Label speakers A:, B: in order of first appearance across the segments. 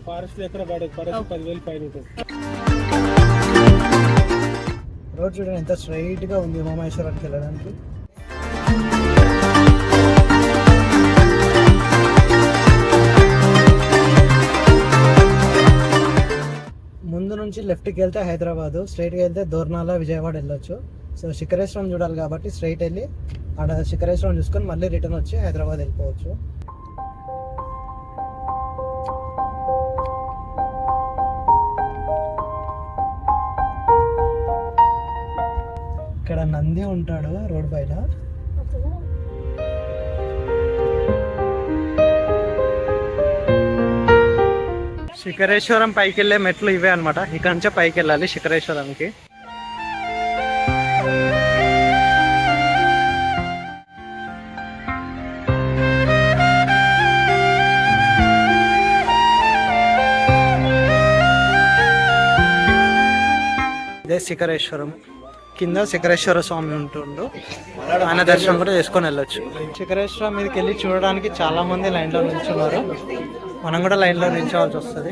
A: Forest ఎక్కడ పడదు, forest 10,000 పైన ఉంటుంది.
B: రోడ్ చూడండి ఎంత స్ట్రైట్ గా ఉంది ఉమామహేశ్వరానికి వెళ్ళడానికి. ముందు నుంచి లెఫ్ట్కి వెళ్తే హైదరాబాద్, స్ట్రైట్గా వెళ్తే దోర్నాల విజయవాడ వెళ్ళొచ్చు. సో శిఖరేశ్వరం చూడాలి కాబట్టి స్ట్రైట్ వెళ్ళి ఆడ శిఖరేశ్వరం చూసుకొని మళ్ళీ రిటర్న్ వచ్చి హైదరాబాద్ వెళ్ళిపోవచ్చు. ఇక్కడ నంది ఉంటాడు రోడ్ పైన. శిఖరేశ్వరం పైకి వెళ్ళే మెట్లు ఇవే అనమాట. ఇక్కడ నుంచే పైకి వెళ్ళాలి శిఖరేశ్వరంకి. ఇదే శిఖరేశ్వరం. కింద శిఖరేశ్వర స్వామి ఉంటుండు, ఆయన దర్శనం కూడా చేసుకొని వెళ్ళొచ్చు. శిఖరేశ్వరం మీదకి వెళ్ళి చూడడానికి చాలా మంది లైన్లో నిల్చున్నారు. మనం కూడా లైన్లో నిల్చోవాల్సి వస్తుంది.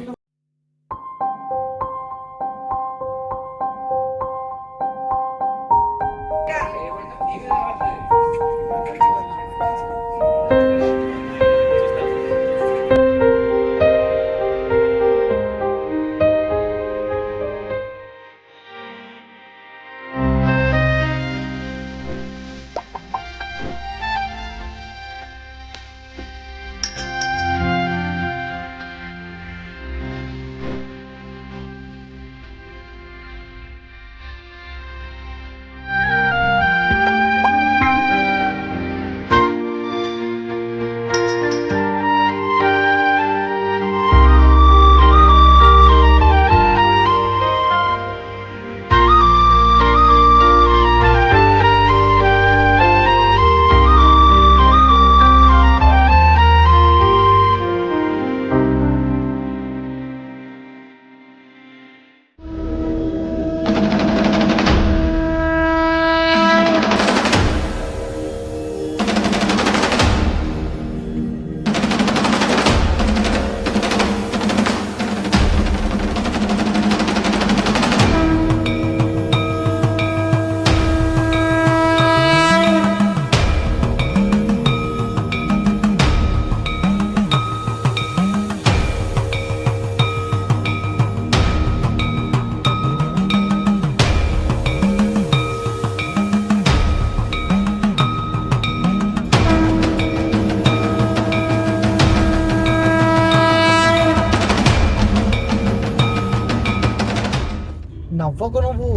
B: నవ్వకు, నువ్వు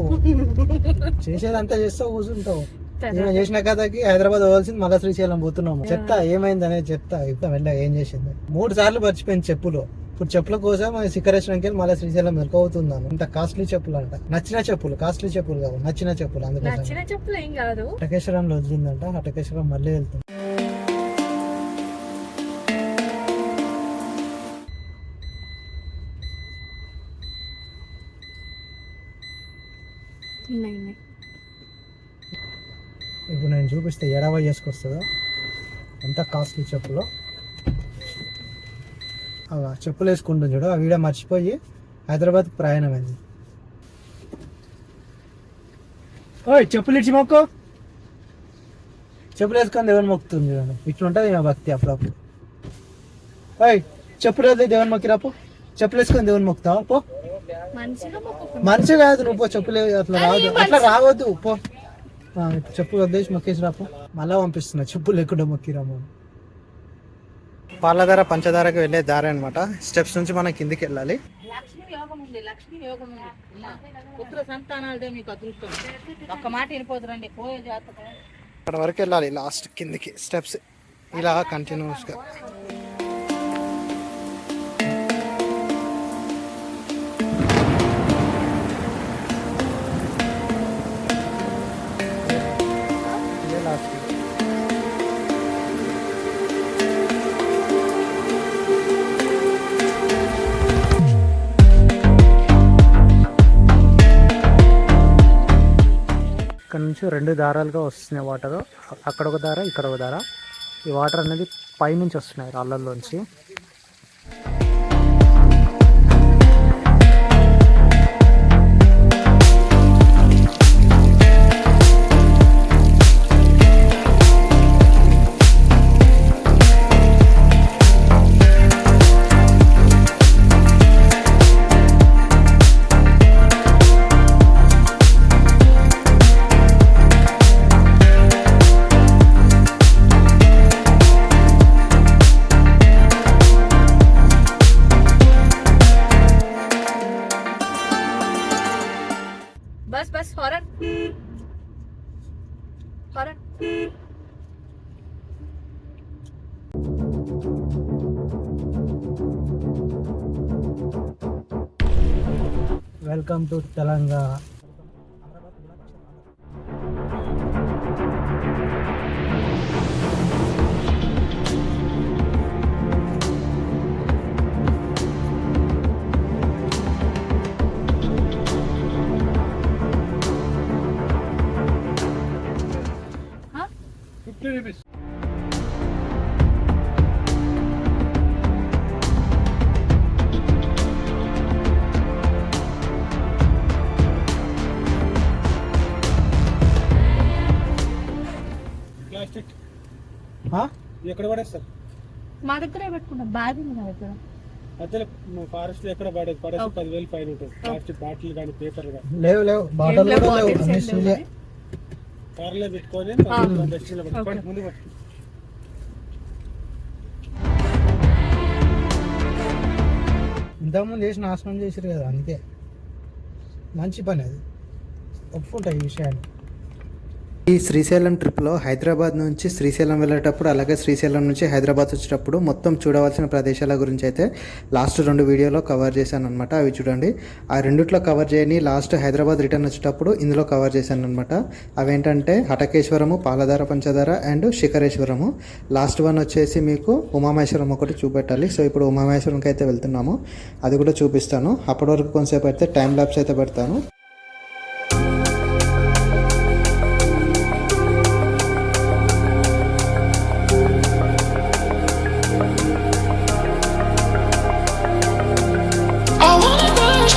B: చేసేదంతా చేస్తావు, కూర్చుంటావు. నేను చేసిన కథకి హైదరాబాద్ పోవాల్సింది మళ్ళీ శ్రీశైలం పోతున్నాము. చెప్తా ఏమైంది అనేది చెప్తా. మెల్లగా ఏం చేసింది. 3 సార్లు మర్చిపోయింది చెప్పులు. ఇప్పుడు చెప్పుల కోసం శిఖరేశ్వరంకి వెళ్ళి మళ్ళీ శ్రీశైలం మెరుకవుతున్నాను. ఇంత కాస్ట్లీ చెప్పులు అంట. నచ్చిన చెప్పులు, కాస్ట్లీ చెప్పులు కాదు, నచ్చిన చెప్పులు. అందుకోసం హటకేశ్వరంలో వదిలిందంట. హటకేశ్వరం మళ్ళీ వెళ్తుంది. ఇప్పుడు నేను చూపిస్తే ఎడవ చేసుకొస్తుందో ఎంత కాస్ట్లీ చెప్పులు. చెప్పులు వేసుకుంటుంది చూడు. ఆ వీడియో మర్చిపోయి హైదరాబాద్కి ప్రయాణమైంది. ఓయ్ చెప్పులు ఇచ్చి మొక్కు. చెప్పులు వేసుకొని దేవుని మొక్కుతుంది చూడండి. ఇట్లుంటుంది మా భక్తి అప్పుడప్పుడు. ఓయ్ చెప్పులు వదిలే దేవుని మొక్కి రాపు. చెప్పులు వేసుకొని దేవుని మొక్కుతావా? పో. మంచి కాదు నువ్వు పో. చెప్పులు అట్లా రావద్దు, అట్లా రావద్దు పో. చెప్పులు వద్దేసి మొక్కేసి రాపు. మళ్ళా పంపిస్తున్నా చెప్పులు లేకుండా మొక్కిరాము. పాలధార పంచదారకు వెళ్ళే దారి అనమాట. స్టెప్స్ నుంచి మనం కిందికి వెళ్ళాలి. అక్కడ వరకు వెళ్ళాలి. లాస్ట్ కిందికి స్టెప్స్ ఇలా కంటిన్యూస్గా. నుంచి 2 దారాలుగా వస్తున్నాయి వాటర్. అక్కడ ఒక దార, ఇక్కడ ఒక దార. ఈ వాటర్ అనేది పైనుంచి వస్తున్నాయి రాళ్ళల్లోంచి.
C: बस horn horn
B: welcome to Telangana.
A: Plastic
B: ఆ?
A: ఎక్కడ పడేస్తారు
C: మా దగ్గరే పెట్టుకుంటాం. బ్యాగ్ ఉంది నా దగ్గర.
A: మధ్యలో ఫారెస్ట్ లో ఎక్కడ పడేది పడేసి 10,000 ఫైన్ ఉంటుంది. ప్లాస్టిక్ బాటిల్ కానీ పేపర్ కానీ
B: లేవు లేవు, బాటలు
C: ఏం లేవు,
B: కూడా లేవు,
C: bottles
B: అన్ని
C: ఏం లేవు
B: స్టీలే.
C: మరి.
A: కార్లో పెట్టుకొని డస్ట్బిన్ లో పెట్టుకోండి. ముందు పట్టుకో.
B: ఇంతకుముందు చేసి నాశనం చేసారు కదా, అందుకే మంచి పని అది, ఒప్పుకుంటా ఈ విషయాన్ని. ఈ శ్రీశైలం ట్రిప్లో హైదరాబాద్ నుంచి శ్రీశైలం వెళ్ళేటప్పుడు, అలాగే శ్రీశైలం నుంచి హైదరాబాద్ వచ్చేటప్పుడు మొత్తం చూడవలసిన ప్రదేశాల గురించి అయితే లాస్ట్ 2 వీడియోలో కవర్ చేశాను అనమాట. అవి చూడండి. ఆ రెండిట్లో కవర్ చేయని లాస్ట్ హైదరాబాద్ రిటర్న్ వచ్చేటప్పుడు ఇందులో కవర్ చేశాను అనమాట. అవేంటంటే హటకేశ్వరము, పాలధార పంచదార అండ్ శిఖరేశ్వరము. లాస్ట్ వన్ వచ్చేసి మీకు ఉమామహేశ్వరం ఒకటి చూపెట్టాలి. సో ఇప్పుడు ఉమామహేశ్వరంకి అయితే వెళ్తున్నాము, అది కూడా చూపిస్తాను. అప్పటి వరకు కొంతసేపు అయితే టైం ల్యాప్స్ అయితే పెడతాను.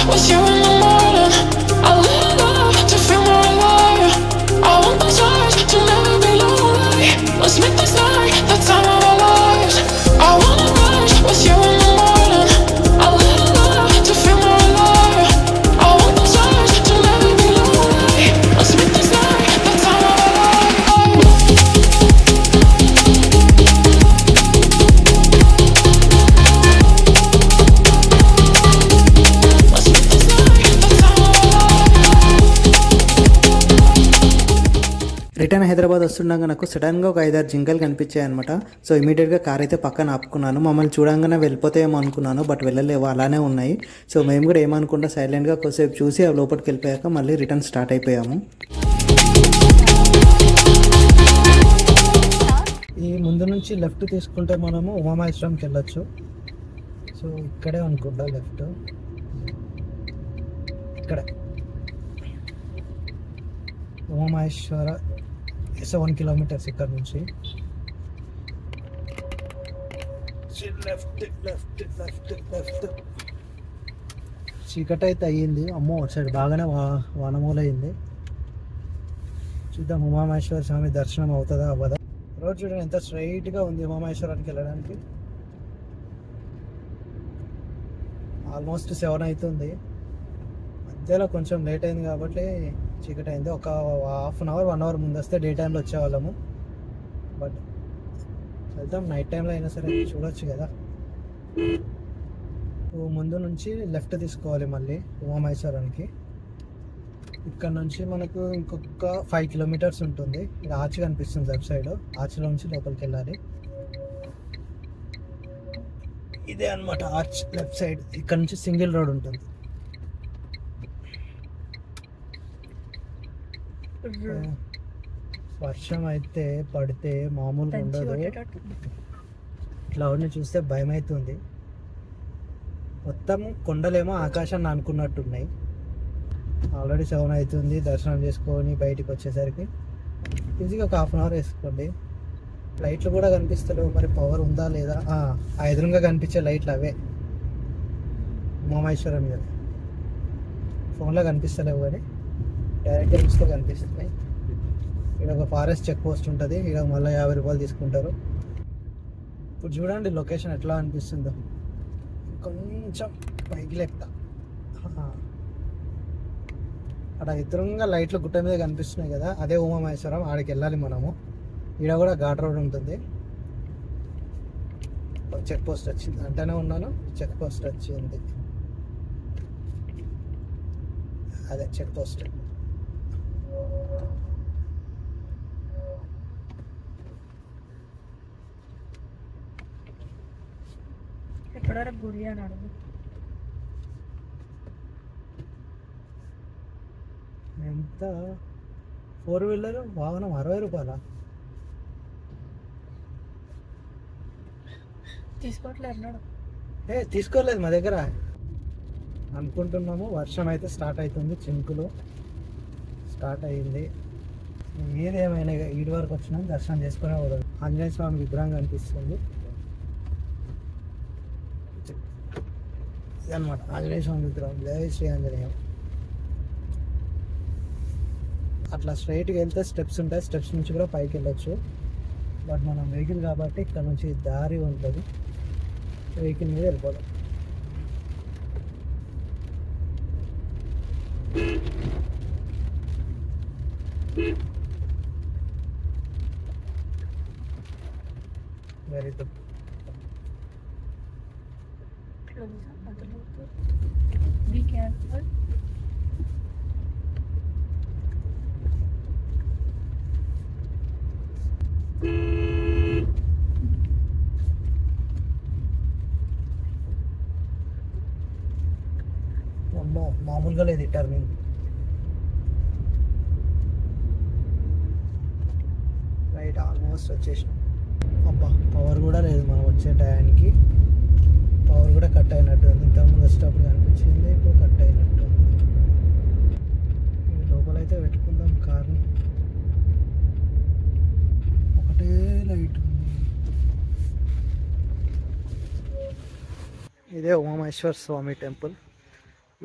D: With you in the morning, I lit up to feel more alive. I want those eyes to never be lonely. Let's make this night the time of our lives. I wanna rise with you in the morning. I lit up to feel more alive. I want those eyes to never be lonely. Let's make this night the time of our lives.
B: Return Hyderabad వస్తుండగా నాకు సడన్గా ఒక 5-6 జింకలు కనిపించాయి అనమాట. So ఇమీడియట్గా car అయితే పక్కన ఆపుకున్నాను. మమ్మల్ని చూడంగానే వెళ్ళిపోతాయేమో అనుకున్నాను, బట్ వెళ్ళలేవు, అలానే ఉన్నాయి. సో మేము కూడా ఏమనుకుంటా సైలెంట్గా కొద్దిసేపు చూసి ఆ లోపలికి వెళ్ళిపోయాక మళ్ళీ రిటర్న్ స్టార్ట్ అయిపోయాము. ఈ ముందు నుంచి లెఫ్ట్ తీసుకుంటే మనము ఉమామహేశ్వరంకి వెళ్ళొచ్చు. సో ఇక్కడే అనుకుంటా లెఫ్ట్, ఇక్కడే ఉమామహేశ్వర 7 కిలోమీటర్స్ ఇక్కడ నుంచి. Left left left left. చీకటి అయితే అయ్యింది, అమ్మో సైడ్ బాగానే వానమూలయ్యింది. చూద్దాం ఉమామహేశ్వర స్వామి దర్శనం అవుతుందా అవ్వదా. రోడ్ చూడండి ఎంత స్ట్రైట్గా ఉంది ఉమామహేశ్వరానికి వెళ్ళడానికి. ఆల్మోస్ట్ 7 అవుతుంది. మధ్యలో కొంచెం లేట్ అయింది కాబట్టి చీకటి అయింది. ఒక హాఫ్ అన్ అవర్ 1 అవర్ ముందు వస్తే డే టైంలో వచ్చేవాళ్ళము, బట్ వెళ్తాం నైట్ టైంలో అయినా సరే చూడొచ్చు కదా. ముందు నుంచి లెఫ్ట్ తీసుకోవాలి మళ్ళీ ఉమామహేశ్వరానికి. ఇక్కడ నుంచి మనకు ఇంకొక 5 కిలోమీటర్స్ ఉంటుంది. ఇక్కడ ఆర్చ్ కనిపిస్తుంది లెఫ్ట్ సైడ్, ఆర్చ్లో నుంచి లోపలికి వెళ్ళాలి. ఇదే అనమాట ఆర్చ్ లెఫ్ట్ సైడ్. ఇక్కడ నుంచి సింగిల్ రోడ్ ఉంటుంది. వర్షం అయితే పడితే మామూలుగా ఉండదు. క్లౌడ్ని చూస్తే భయం అవుతుంది. మొత్తం కొండలేమో ఆకాశాన్ని అనుకున్నట్టున్నాయి. ఆల్రెడీ 7 అవుతుంది. దర్శనం చేసుకొని బయటికి వచ్చేసరికి ఈజీగా ఒక 1/2 అవర్ వేసుకోండి. లైట్లు కూడా కనిపిస్తలేవు, మరి పవర్ ఉందా లేదా. ఆ ఎదురుగా కనిపించే లైట్లు అవే ఉమామహేశ్వరం మీద. ఫోన్లో కనిపిస్తలేవు కానీ డైరెక్ట్ చూస్తే కనిపిస్తున్నాయి. ఇక్కడ ఒక ఫారెస్ట్ చెక్ పోస్ట్ ఉంటుంది, ఇక్కడ మళ్ళీ 50 రూపాయలు తీసుకుంటారు. ఇప్పుడు చూడండి లొకేషన్ ఎట్లా అనిపిస్తుందో. కొంచెం పైకి లెక్క అక్కడ ఎదురుగా లైట్లు గుట్ట మీద కనిపిస్తున్నాయి కదా, అదే ఉమామహేశ్వరం. ఆడికి వెళ్ళాలి మనము. ఇక్కడ కూడా ఘాట్ రోడ్ ఉంటుంది. చెక్ పోస్ట్ వచ్చింది అంటేనే ఉన్నాను, చెక్ పోస్ట్ వచ్చింది. అదే చెక్ పోస్ట్.
C: ఎక్కడ వరకు గుడి అని అడుగు.
B: ఎంత 4-వీలర్ వాహనం 60 రూపాయలా?
C: తీసుకోవట్లేదు అన్నాడు.
B: తీసుకోలేదు మా దగ్గర అనుకుంటున్నాము. వర్షం అయితే స్టార్ట్ అవుతుంది, చినుకులు స్టార్ట్ అయ్యింది. ఏదేమైనా ఈడి వరకు వచ్చినాం, దర్శనం చేసుకునే పోదాం. ఆంజనేయ స్వామి విగ్రహం కనిపిస్తుంది ఇదన్నమాట, ఆంజనేయ స్వామి విగ్రహం. జై శ్రీ ఆంజనేయం. అట్లా స్ట్రైట్గా వెళ్తే స్టెప్స్ ఉంటాయి, స్టెప్స్ నుంచి కూడా పైకి వెళ్ళొచ్చు. బట్ మనం వెహికల్ కాబట్టి ఇక్కడ నుంచి దారి ఉంటుంది, వెహికల్ మీద వెళ్ళిపోదాం. Very good.
C: Be careful.
B: అమ్మో మామూలుగా లేదు టర్నింగ్. రైట్ ఆల్మోస్ట్ వచ్చేసినాం. అబ్బా పవర్ కూడా లేదు, మనం వచ్చే టయానికి పవర్ కూడా కట్ అయినట్టు ఉంది. ఇంతకుముందు వచ్చేటప్పుడు కనిపించింది, ఇప్పుడు కట్ అయినట్టు ఉంది. లోపలైతే పెట్టుకుందాం కార్ని. ఒకటే లైట్ ఉంది. ఇదే ఉమామహేశ్వర స్వామి టెంపుల్.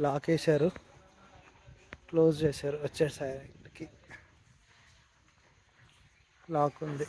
B: లాక్ వేశారు, క్లోజ్ చేశారు. వచ్చే సైడ్కి లాక్ ఉంది.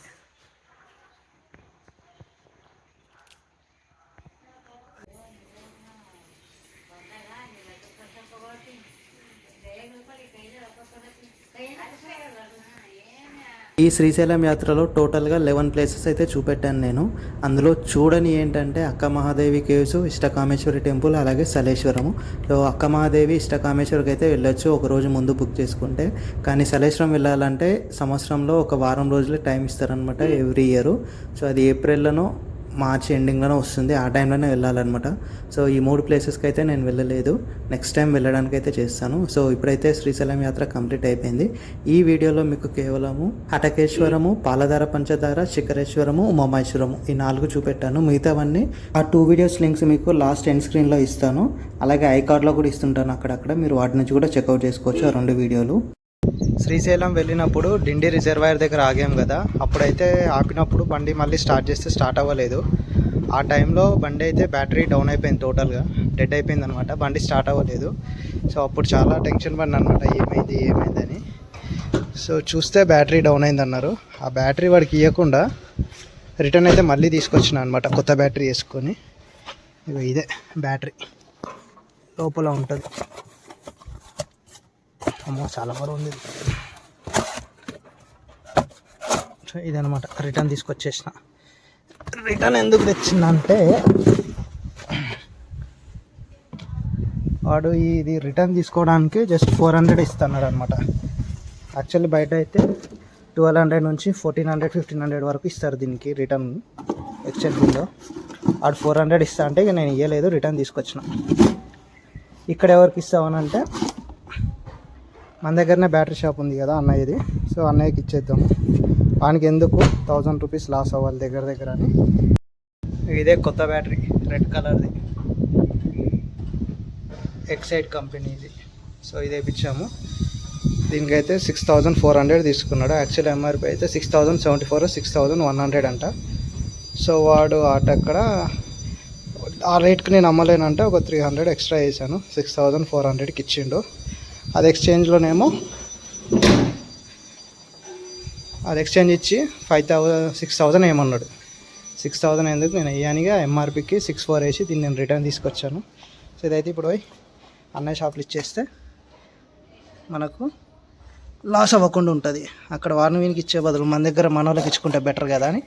E: ఈ శ్రీశైలం యాత్రలో టోటల్గా 11 ప్లేసెస్ అయితే చూపెట్టాను నేను. అందులో చూడని ఏంటంటే అక్క మహాదేవి కేవ్స్, ఇష్టకామేశ్వరి టెంపుల్, అలాగే సలేశ్వరము. సో అక్క మహాదేవి, ఇష్టకామేశ్వరికి అయితే వెళ్ళొచ్చు ఒకరోజు ముందు బుక్ చేసుకుంటే. కానీ సలేశ్వరం వెళ్ళాలంటే సంవత్సరంలో ఒక వారం రోజులే టైం ఇస్తారనమాట ఎవ్రీ ఇయర్. సో అది ఏప్రిల్లోనో మార్చ్ ఎండింగ్లోనే వస్తుంది, ఆ టైంలోనే వెళ్ళాలన్నమాట. సో ఈ 3 ప్లేసెస్కి అయితే నేను వెళ్ళలేదు, నెక్స్ట్ టైం వెళ్ళడానికి అయితే చేస్తాను. సో ఇప్పుడైతే శ్రీశైలం యాత్ర కంప్లీట్ అయిపోయింది. ఈ వీడియోలో మీకు కేవలము హటకేశ్వరము, పాలధార పంచదార, శిఖరేశ్వరము, ఉమామహేశ్వరము ఈ 4 చూపెట్టాను. మిగతావన్నీ ఆ 2 వీడియోస్ లింక్స్ మీకు లాస్ట్ ఎండ్ స్క్రీన్లో ఇస్తాను, అలాగే ఐకార్డ్లో కూడా ఇస్తుంటాను. అక్కడక్కడ మీరు వాటి నుంచి కూడా చెక్అవుట్ చేసుకోవచ్చు ఆ 2 వీడియోలు.
B: శ్రీశైలం వెళ్ళినప్పుడు డిండి రిజర్వాయర్ దగ్గర ఆగాం కదా, అప్పుడైతే ఆపినప్పుడు బండి మళ్ళీ స్టార్ట్ చేస్తే స్టార్ట్ అవ్వలేదు. ఆ టైంలో బండి అయితే బ్యాటరీ డౌన్ అయిపోయింది, టోటల్గా డెడ్ అయిపోయింది అనమాట. బండి స్టార్ట్ అవ్వలేదు. సో అప్పుడు చాలా టెన్షన్ పడిన అనమాట, ఏమైందని. సో చూస్తే బ్యాటరీ డౌన్ అయింది అన్నారు. ఆ బ్యాటరీ వాడికి ఇవ్వకుండా రిటర్న్ అయితే మళ్ళీ తీసుకొచ్చిన అనమాట, కొత్త బ్యాటరీ వేసుకొని. ఇదే బ్యాటరీ లోపల ఉంటుంది. అమ్మో చాలా బరువు ఉంది. ఇదనమాట రిటర్న్ తీసుకొచ్చేసిన. రిటర్న్ ఎందుకు తెచ్చిందంటే వాడు ఇది రిటర్న్ తీసుకోవడానికి జస్ట్ 400 ఇస్తున్నాడు అనమాట. యాక్చువల్లీ బయట అయితే 1200 నుంచి 1400, 1500 వరకు ఇస్తారు దీనికి రిటర్న్ ఎక్స్చేంజ్లో. వాడు 400 ఇస్తా అంటే ఇక నేను ఇవ్వలేదు, రిటర్న్ తీసుకొచ్చిన. ఇక్కడ ఎవరికి ఇస్తామనంటే మన దగ్గరనే బ్యాటరీ షాప్ ఉంది కదా అన్నయ్యది, సో అన్నయ్యకి ఇచ్చేద్దాము. వానికి ఎందుకు 1000 రూపీస్ లాస్ అవ్వాలి దగ్గర అని. ఇదే కొత్త బ్యాటరీ, రెడ్ కలర్ది, ఎక్సైడ్ కంపెనీది. సో ఇది వేయించాము. దీనికైతే 6400 తీసుకున్నాడు. యాక్చువల్ ఎంఆర్పి అయితే 6074 6100 అంట. సో వాడు అక్కడ ఆ రేట్కి నేను అమ్మలేనంటే ఒక 300 ఎక్స్ట్రా వేసాను. 6400కి ఇచ్చిండు. అది ఎక్స్చేంజ్లోనేమో అది ఎక్స్చేంజ్ ఇచ్చి 6000 ఏమన్నాడు. 6000 ఎందుకు నేను వేయనిగా ఎంఆర్పికి 64 వేసి దీన్ని నేను రిటర్న్ తీసుకొచ్చాను. సో ఇదైతే ఇప్పుడు పోయి అన్నయ్య షాప్లో ఇచ్చేస్తే మనకు లాస్ అవ్వకుండా ఉంటుంది. అక్కడ వారిని వీనికి ఇచ్చే బదులు మన దగ్గర మన వాళ్ళకి ఇచ్చుకుంటే బెటర్ కదా అని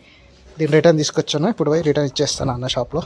B: దీన్ని రిటర్న్ తీసుకొచ్చాను. ఇప్పుడు పోయి రిటర్న్ ఇచ్చేస్తాను అన్న షాప్లో.